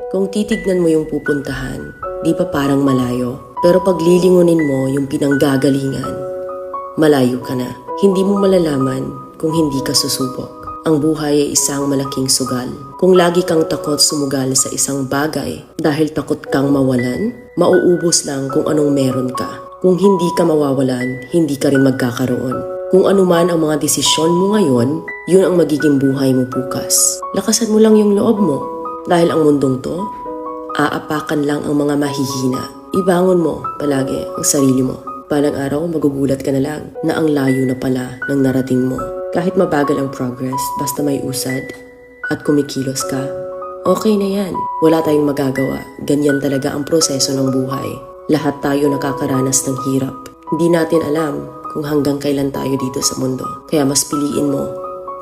Kung titignan mo yung pupuntahan, di pa parang malayo. Pero pag lilingunin mo yung pinanggagalingan, malayo ka na. Hindi mo malalaman kung hindi ka susubok. Ang buhay ay isang malaking sugal. Kung lagi kang takot sumugal sa isang bagay dahil takot kang mawalan, mauubos lang kung anong meron ka. Kung hindi ka mawawalan, hindi ka rin magkakaroon. Kung ano man ang mga desisyon mo ngayon, yun ang magiging buhay mo bukas. Lakasan mo lang yung loob mo dahil ang mundong to, aapakan lang ang mga mahihina. Ibangon mo palagi ang sarili mo. Balang araw, magugulat ka na lang na ang layo na pala ng narating mo. Kahit mabagal ang progress, basta may usad at kumikilos ka, okay na yan. Wala tayong magagawa. Ganyan talaga ang proseso ng buhay. Lahat tayo nakakaranas ng hirap. Hindi natin alam kung hanggang kailan tayo dito sa mundo. Kaya mas piliin mo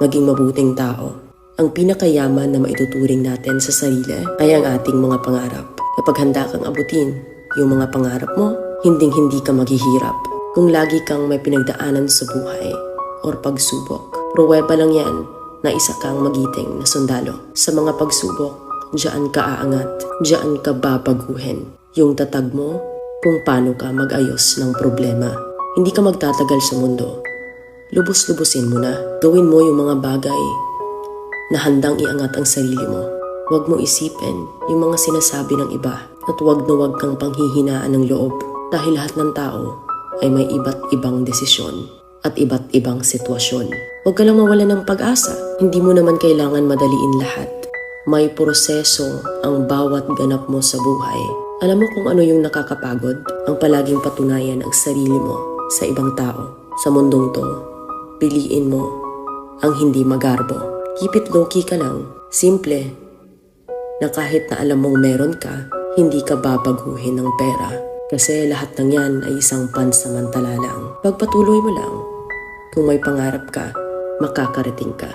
maging mabuting tao. Ang pinakayaman na maituturing natin sa sarili ay ang ating mga pangarap. Kapag handa kang abutin yung mga pangarap mo, hinding-hindi ka maghihirap. Kung lagi kang may pinagdaanan sa buhay or pagsubok, pruweba lang yan na isa kang magiting na sundalo. Sa mga pagsubok, diyan ka aangat, diyan ka babaguhin. Yung tatag mo kung paano ka mag-ayos ng problema. Hindi ka magtatagal sa mundo. Lubos-lubusin mo na. Gawin mo yung mga bagay na handang iangat ang sarili mo. Huwag mo isipin yung mga sinasabi ng iba at huwag na huwag kang panghihinaan ng loob dahil lahat ng tao ay may iba't ibang desisyon at iba't ibang sitwasyon. Huwag ka lang mawalan ng pag-asa. Hindi mo naman kailangan madaliin lahat. May proseso ang bawat ganap mo sa buhay. Alam mo kung ano yung nakakapagod? Ang palaging patunayan ang sarili mo sa ibang tao. Sa mundong to, piliin mo ang hindi magarbo. Keep it low-key ka lang. Simple. Na kahit na alam mong meron ka, hindi ka babaguhin ng pera. Kasi lahat ng yan ay isang pansamantala lang. Pagpatuloy mo lang. Kung may pangarap ka, makakarating ka.